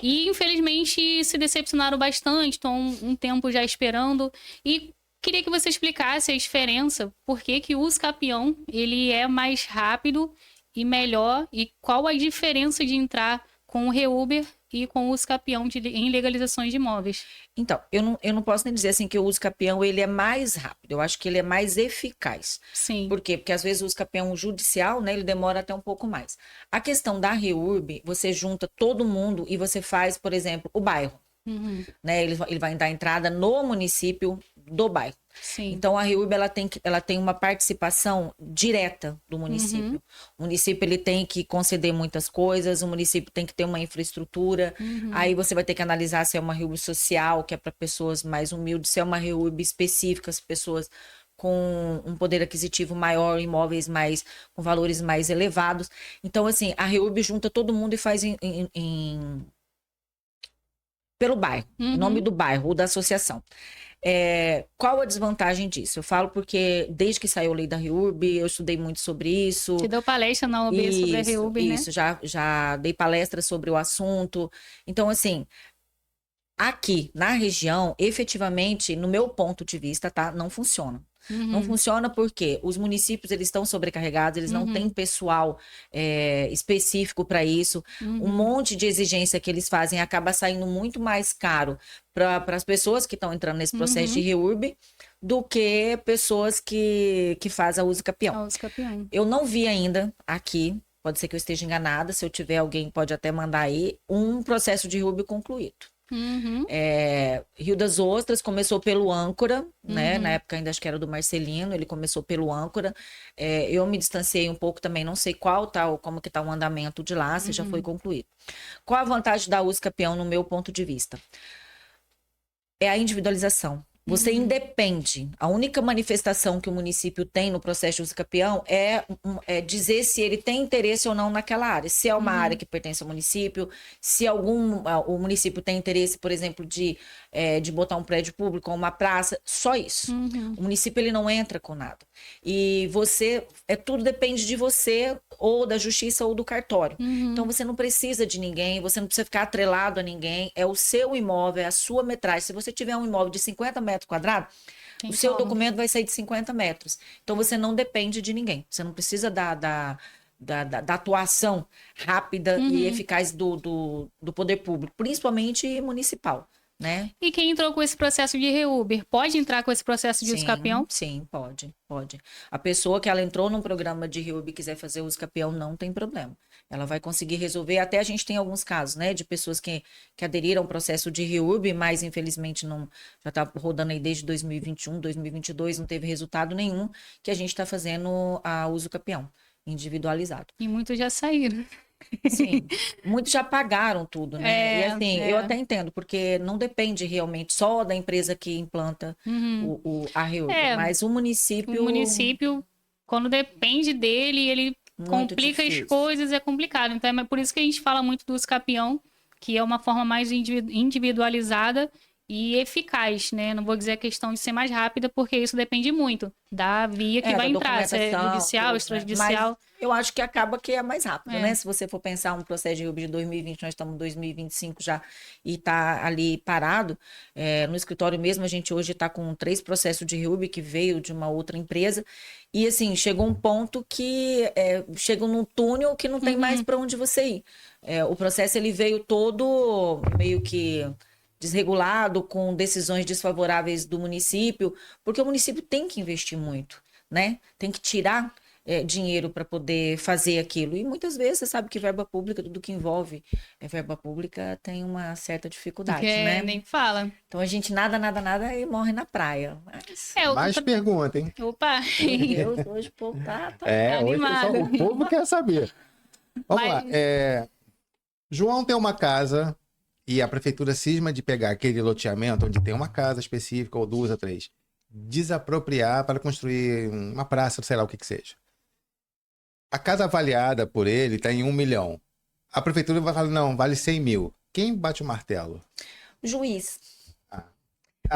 E, infelizmente, se decepcionaram bastante, estão um tempo já esperando. E queria que você explicasse a diferença, por que o usucapião ele é mais rápido e melhor, e qual a diferença de entrar com o REUB e com o usucapião em legalizações de imóveis. Então, eu não posso nem dizer assim que o usucapião ele é mais rápido, eu acho que ele é mais eficaz. Sim. Por quê? Porque às vezes o usucapião judicial, né, ele demora até um pouco mais. A questão da REURB, você junta todo mundo e você faz, por exemplo, o bairro. né? Ele vai dar entrada no município do bairro. Sim. Então, a REURB, ela tem uma participação direta do município. O município, ele tem que conceder muitas coisas, o município tem que ter uma infraestrutura. Aí você vai ter que analisar se é uma REURB social, que é para pessoas mais humildes, se é uma REURB específica, as pessoas com um poder aquisitivo maior, imóveis com valores mais elevados. Então, assim, a REURB junta todo mundo e faz pelo bairro, em nome do bairro ou da associação. Qual a desvantagem disso? Eu falo porque desde que saiu a lei da REURB, eu estudei muito sobre isso. Você deu palestra na OAB sobre a REURB, né? Isso, já dei palestra sobre o assunto. Então, assim, aqui na região, efetivamente, no meu ponto de vista, tá, não funciona. Não funciona porque os municípios, eles estão sobrecarregados, eles não têm pessoal específico para isso. Um monte de exigência que eles fazem acaba saindo muito mais caro para as pessoas que estão entrando nesse processo de REURB do que pessoas que fazem a uso capião. Eu não vi ainda aqui, pode ser que eu esteja enganada, se eu tiver, alguém pode até mandar aí, um processo de REURB concluído. Rio das Ostras começou pelo âncora, né? Na época ainda acho que era do Marcelino, ele começou pelo âncora. Eu me distanciei um pouco também, não sei como que tá o andamento de lá, se já foi concluído. Qual a vantagem da uso capião no meu ponto de vista? É a individualização. Você independe. A única manifestação que o município tem no processo de uso capião é dizer se ele tem interesse ou não naquela área. Se é uma área que pertence ao município, se o município tem interesse, por exemplo, de botar um prédio público ou uma praça, só isso. O município, ele não entra com nada. E tudo depende de você, ou da justiça ou do cartório. Então, você não precisa de ninguém, você não precisa ficar atrelado a ninguém, é o seu imóvel, é a sua metragem. Se você tiver um imóvel de 50 metros quadrados, o seu documento vai sair de 50 metros. Então, você não depende de ninguém. Você não precisa da atuação rápida e eficaz do poder público, principalmente municipal, né? E quem entrou com esse processo de REURB, pode entrar com esse processo de uso capião? Sim, pode. A pessoa que ela entrou num programa de REURB e quiser fazer uso capião, não tem problema. Ela vai conseguir resolver. Até a gente tem alguns casos, né, de pessoas que aderiram ao processo de REURB, mas infelizmente já está rodando aí desde 2021, 2022, não teve resultado nenhum, que a gente está fazendo a uso capião individualizado. E muitos já saíram. Sim, muitos já pagaram tudo, né? E assim, eu até entendo, porque não depende realmente só da empresa que implanta a REURB, mas o município... O município, quando depende dele, ele complica as coisas, é complicado. Então, é por isso que a gente fala muito do uso capião, que é uma forma mais individualizada e eficaz, né? Não vou dizer a questão de ser mais rápida, porque isso depende muito da via que vai entrar, se é judicial, extrajudicial. Mas eu acho que acaba que é mais rápido, né? Se você for pensar um processo de REURB de 2020, nós estamos em 2025 já e está ali parado. No escritório mesmo, a gente hoje está com 3 processos de REURB que veio de uma outra empresa. E assim, chegou um ponto que chega num túnel que não tem mais para onde você ir. O processo, ele veio todo meio que desregulado, com decisões desfavoráveis do município, porque o município tem que investir muito, né? Tem que tirar dinheiro para poder fazer aquilo. E muitas vezes você sabe que verba pública, tudo que envolve verba pública, tem uma certa dificuldade, né? Nem fala. Então a gente nada e morre na praia. Mas... Mais pergunta, hein? Opa! Deus, hoje o povo tá hoje o povo quer saber. Vamos lá. João tem uma casa e a prefeitura cisma de pegar aquele loteamento onde tem uma casa específica, ou 2 ou 3, desapropriar para construir uma praça, sei lá o que seja. A casa avaliada por ele está em 1 milhão. A prefeitura vai falar, não, vale 100 mil. Quem bate o martelo? Juiz.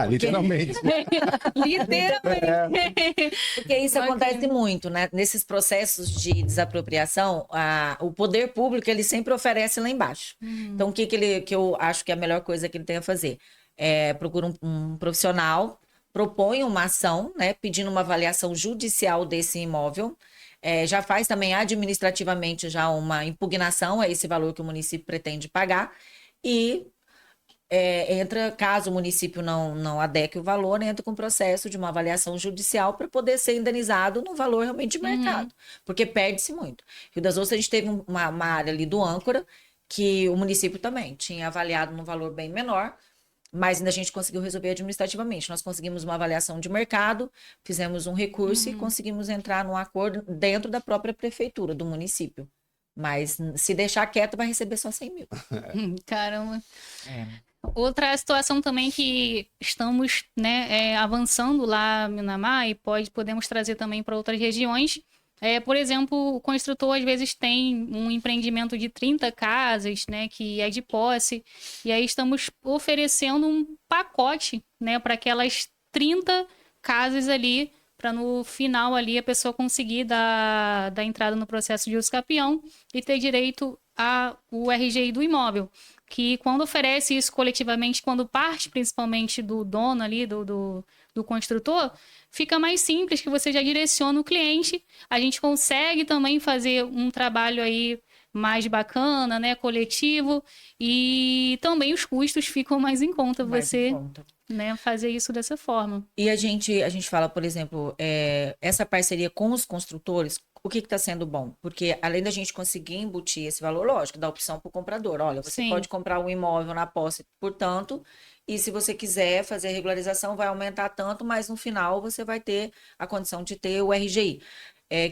Literalmente. Literalmente. Porque isso acontece muito, né? Nesses processos de desapropriação, o poder público, ele sempre oferece lá embaixo. Então, o que eu acho que é a melhor coisa que ele tem a fazer? Procura um profissional, propõe uma ação, né? Pedindo uma avaliação judicial desse imóvel. Já faz também administrativamente já uma impugnação a esse valor que o município pretende pagar e entra, caso o município não adeque o valor, entra com processo de uma avaliação judicial para poder ser indenizado no valor realmente de mercado, porque perde-se muito. Rio das Ostras, a gente teve uma área ali do âncora que o município também tinha avaliado num valor bem menor, mas ainda a gente conseguiu resolver administrativamente. Nós conseguimos uma avaliação de mercado, fizemos um recurso e conseguimos entrar num acordo dentro da própria prefeitura, do município. Mas se deixar quieto, vai receber só 100 mil. Caramba. Outra situação também que estamos, né, avançando lá em Mianmar e podemos trazer também para outras regiões. Por exemplo, o construtor às vezes tem um empreendimento de 30 casas, né, que é de posse, e aí estamos oferecendo um pacote, né, para aquelas 30 casas ali, para no final ali a pessoa conseguir dar entrada no processo de uso capião e ter direito ao RGI do imóvel. Que quando oferece isso coletivamente, quando parte principalmente do dono ali, do construtor, fica mais simples, que você já direciona o cliente. A gente consegue também fazer um trabalho aí mais bacana, né, coletivo, e também os custos ficam mais em conta né, fazer isso dessa forma. E a gente fala, por exemplo, essa parceria com os construtores, o que está sendo bom? Porque além da gente conseguir embutir esse valor, lógico, dá opção para o comprador. Olha, você pode comprar um imóvel na posse por tanto, e se você quiser fazer a regularização, vai aumentar tanto, mas no final você vai ter a condição de ter o RGI.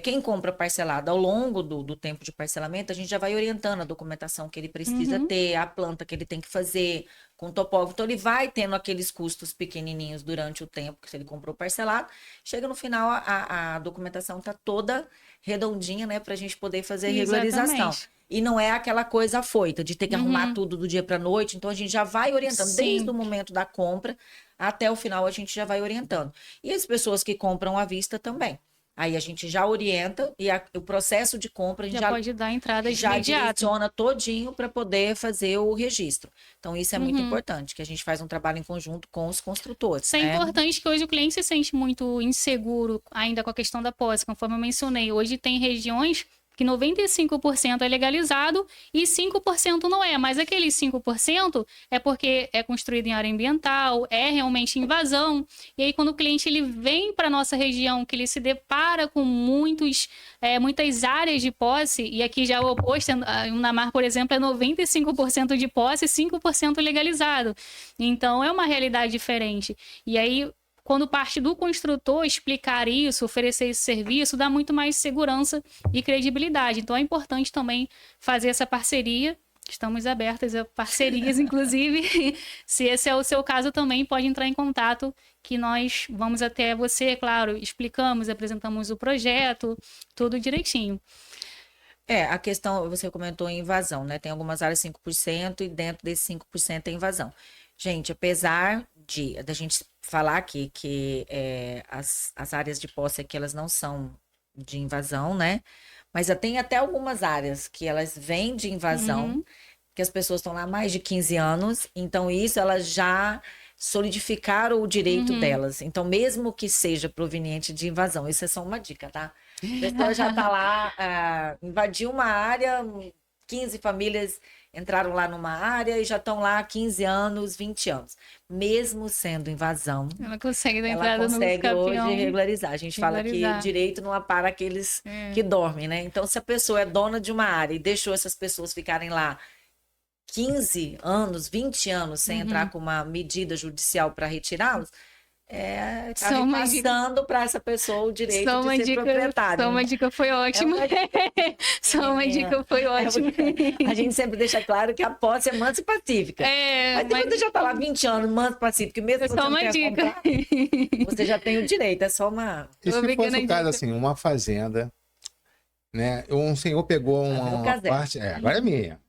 Quem compra parcelado ao longo do tempo de parcelamento, a gente já vai orientando a documentação que ele precisa ter, a planta que ele tem que fazer, com topógrafo. Então, ele vai tendo aqueles custos pequenininhos durante o tempo que ele comprou parcelado. Chega no final, a documentação está toda redondinha, né, para a gente poder fazer a regularização. E não é aquela coisa afoita de ter que arrumar tudo do dia para a noite. Então, a gente já vai orientando. Desde o momento da compra até o final, a gente já vai orientando. E as pessoas que compram à vista também. Aí a gente já orienta e o processo de compra a gente já pode dar entrada já direciona todinho para poder fazer o registro. Então isso é muito importante, que a gente faz um trabalho em conjunto com os construtores. Isso é importante, que hoje o cliente se sente muito inseguro ainda com a questão da posse, conforme eu mencionei. Hoje tem regiões que 95% é legalizado e 5% não é. Mas aqueles 5% é porque é construído em área ambiental, é realmente invasão. E aí, quando o cliente ele vem para a nossa região, que ele se depara com muitas áreas de posse, e aqui já o oposto, o Mianmar, por exemplo, é 95% de posse e 5% legalizado. Então, é uma realidade diferente. E aí, quando parte do construtor explicar isso, oferecer esse serviço, dá muito mais segurança e credibilidade. Então, é importante também fazer essa parceria. Estamos abertas a parcerias, inclusive. Se esse é o seu caso também, pode entrar em contato, que nós vamos até você, claro, explicamos, apresentamos o projeto, tudo direitinho. A questão, você comentou em invasão, né? Tem algumas áreas 5% e dentro desse 5% é invasão. Gente, apesar da gente falar aqui que as áreas de posse aqui, elas não são de invasão, né? Mas tem até algumas áreas que elas vêm de invasão, que as pessoas estão lá há mais de 15 anos, então isso elas já solidificaram o direito delas. Então, mesmo que seja proveniente de invasão, isso é só uma dica, tá? A pessoa já está lá, invadiu uma área, 15 famílias entraram lá numa área e já estão lá há 15 anos, 20 anos. Mesmo sendo invasão, ela consegue dar entrada no consegue hoje regularizar. A gente fala que o direito não apara aqueles que dormem, né? Então, se a pessoa é dona de uma área e deixou essas pessoas ficarem lá 15 anos, 20 anos sem entrar com uma medida judicial para retirá-los, está repassando para essa pessoa o direito de ser proprietário. Só uma dica foi ótima. Só uma dica foi ótima. A gente sempre deixa claro que a posse é mansa e pacífica. Mas você já está lá 20 anos, mansa e pacífica, mesmo que você não quer comprar, você já tem o direito, é só uma... E se fosse o caso, assim, uma fazenda, né? Um senhor pegou uma parte... agora é minha.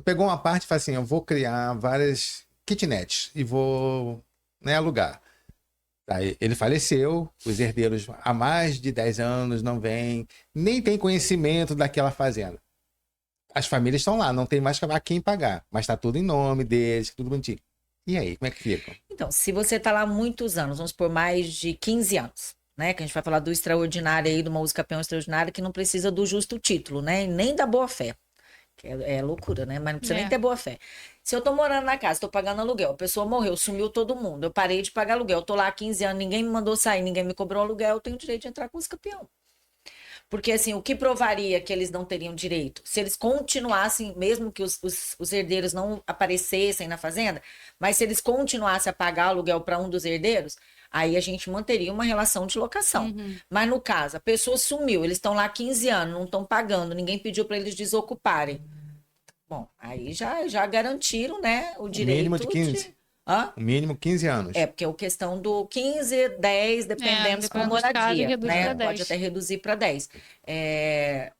Pegou uma parte e falou assim, eu vou criar várias kitnets e vou, né, alugar. Aí ele faleceu, os herdeiros há mais de 10 anos não vêm, nem tem conhecimento daquela fazenda. As famílias estão lá, não tem mais a quem pagar, mas está tudo em nome deles, tudo bonitinho. E aí, como é que fica? Então, se você está lá há muitos anos, vamos por mais de 15 anos, né? Que a gente vai falar do extraordinário aí, de uma uso capião extraordinária que não precisa do justo título, né? Nem da boa-fé. Que é loucura, né? Mas não precisa nem ter boa-fé. Se eu tô morando na casa, tô pagando aluguel, a pessoa morreu, sumiu todo mundo, eu parei de pagar aluguel, tô lá há 15 anos, ninguém me mandou sair, ninguém me cobrou aluguel, eu tenho direito de entrar com uso capião. Porque, assim, o que provaria que eles não teriam direito? Se eles continuassem, mesmo que os herdeiros não aparecessem na fazenda, mas se eles continuassem a pagar aluguel para um dos herdeiros, aí a gente manteria uma relação de locação. Mas, no caso, a pessoa sumiu, eles estão lá há 15 anos, não estão pagando, ninguém pediu para eles desocuparem. Bom, aí já garantiram, né, o direito. Mínimo de 15. O mínimo 15 anos. Porque é a questão do 15, 10, dependendo da moradia, né? Pode até reduzir para 10.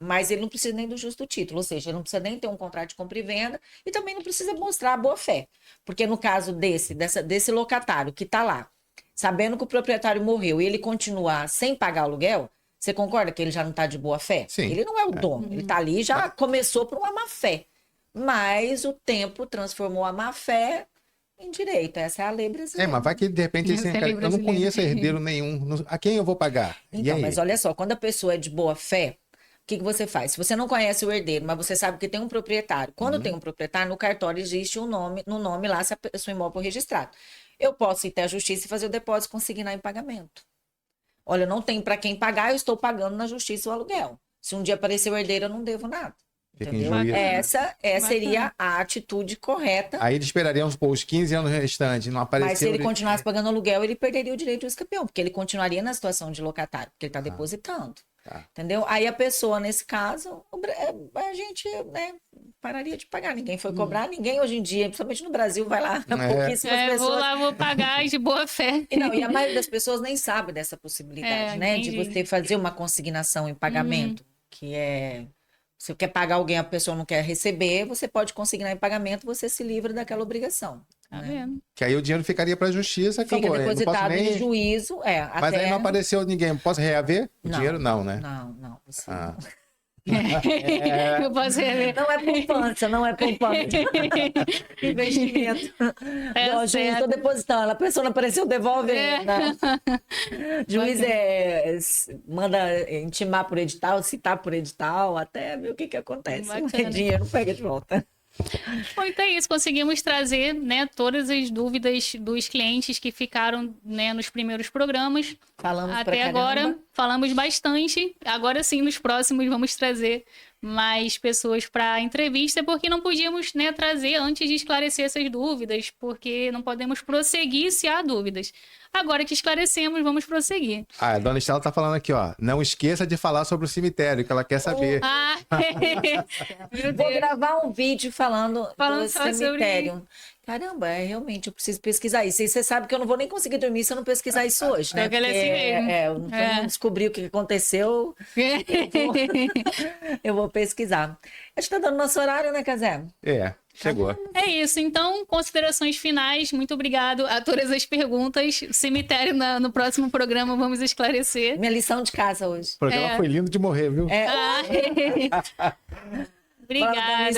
Mas ele não precisa nem do justo título, ou seja, ele não precisa nem ter um contrato de compra e venda e também não precisa mostrar a boa-fé. Porque no caso desse locatário que está lá, sabendo que o proprietário morreu e ele continuar sem pagar aluguel, você concorda que ele já não está de boa-fé? Sim. Ele não é o dono, ele está ali já começou por uma má-fé. Mas o tempo transformou a má-fé em direito, essa é a lei brasileira. Mas vai que de repente assim, cara, eu não conheço herdeiro nenhum, a quem eu vou pagar? Então, mas olha só, quando a pessoa é de boa fé, o que você faz? Se você não conhece o herdeiro, mas você sabe que tem um proprietário, quando tem um proprietário, no cartório existe um nome, no nome lá, se a sua imóvel for registrado. Eu posso ir até a justiça e fazer o depósito consignar em pagamento. Olha, eu não tenho para quem pagar, eu estou pagando na justiça o aluguel. Se um dia aparecer o herdeiro, eu não devo nada. Entendeu? Essa seria a atitude correta. Aí ele esperaria os 15 anos restantes, não apareceu. Mas se ele continuasse pagando aluguel, ele perderia o direito de uso-capião, porque ele continuaria na situação de locatário, porque ele está depositando. Entendeu? Aí a pessoa, nesse caso, a gente, né, pararia de pagar. Ninguém foi cobrar, ninguém hoje em dia, principalmente no Brasil, vai lá. Pouquíssimas pessoas. Vou pagar de boa fé. E a maioria das pessoas nem sabe dessa possibilidade, né? De você fazer uma consignação em pagamento, que é... Se você quer pagar alguém, a pessoa não quer receber, você pode consignar em pagamento, você se livra daquela obrigação. Tá vendo? Que aí o dinheiro ficaria para a justiça, acabou. Fica depositado em juízo. Mas aí não apareceu ninguém. Posso reaver o dinheiro? Não, né? Não. Você Eu posso reaver. Não é poupança, não é poupança. Investimento. O juiz está depositando, a pessoa não apareceu, devolve. Juiz manda intimar por edital, citar por edital, até ver o que acontece. O dinheiro não pega de volta. Bom, então é isso, conseguimos trazer, né, todas as dúvidas dos clientes que ficaram, né, nos primeiros programas. Falamos até agora, falamos bastante. Agora sim, nos próximos vamos trazer mais pessoas para a entrevista, porque não podíamos, né, trazer antes de esclarecer essas dúvidas, porque não podemos prosseguir se há dúvidas. Agora que esclarecemos, vamos prosseguir. A dona Estela tá falando aqui, ó. Não esqueça de falar sobre o cemitério, que ela quer saber. Vou gravar um vídeo falando do cemitério. Caramba, realmente, eu preciso pesquisar isso. E você sabe que eu não vou nem conseguir dormir se eu não pesquisar isso hoje, né? Porque eu não descobri o que aconteceu. Eu vou pesquisar. Acho que tá dando nosso horário, né, Cazé? Chegou. É isso. Então, considerações finais. Muito obrigado a todas as perguntas. Cemitério no próximo programa vamos esclarecer. Minha lição de casa hoje. O programa foi lindo de morrer, viu? Obrigada.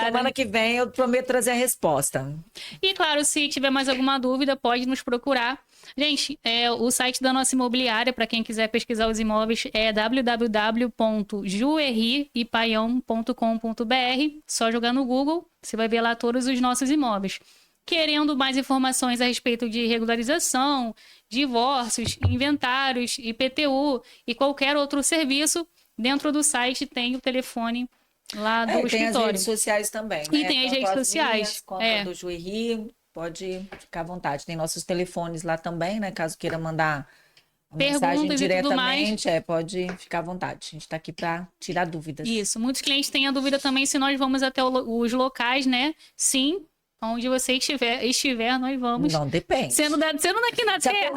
Semana que vem eu prometo trazer a resposta. E claro, se tiver mais alguma dúvida, pode nos procurar. Gente, o site da nossa imobiliária, para quem quiser pesquisar os imóveis, é www.jueripaião.com.br. Só jogar no Google, você vai ver lá todos os nossos imóveis. Querendo mais informações a respeito de regularização, divórcios, inventários, IPTU e qualquer outro serviço, dentro do site tem o telefone lá do escritório. Tem as redes sociais também, né? E tem as redes sociais. Conta do Juerri, pode ficar à vontade. Tem nossos telefones lá também, né? Caso queira mandar uma mensagem diretamente, pode ficar à vontade. A gente está aqui para tirar dúvidas. Isso. Muitos clientes têm a dúvida também se nós vamos até os locais, né? Sim. Onde você estiver, nós vamos. Não, depende. Sendo aqui na Terra.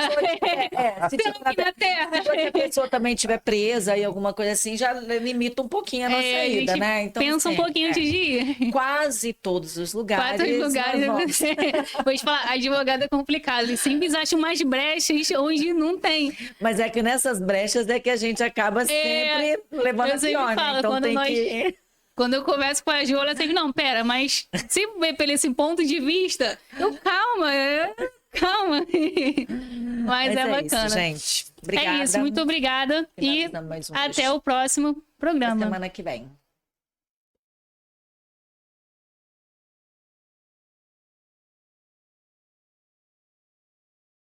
Sendo aqui na Terra. Se a pessoa também estiver presa e alguma coisa assim, já limita um pouquinho a nossa ida, né? Então, pensa um pouquinho antes de ir. Quase todos os lugares. Vou te falar, advogado é complicado. Eles sempre acham umas brechas onde não tem. Mas é que nessas brechas é que a gente acaba sempre levando a pior, né? Então tem que... Quando eu converso com a Ju, ela sempre, não, pera, mas se ver pelo esse ponto de vista, calma. Mas é bacana. Isso, gente. Obrigada. É isso, muito obrigada. E até o próximo programa. Semana que vem.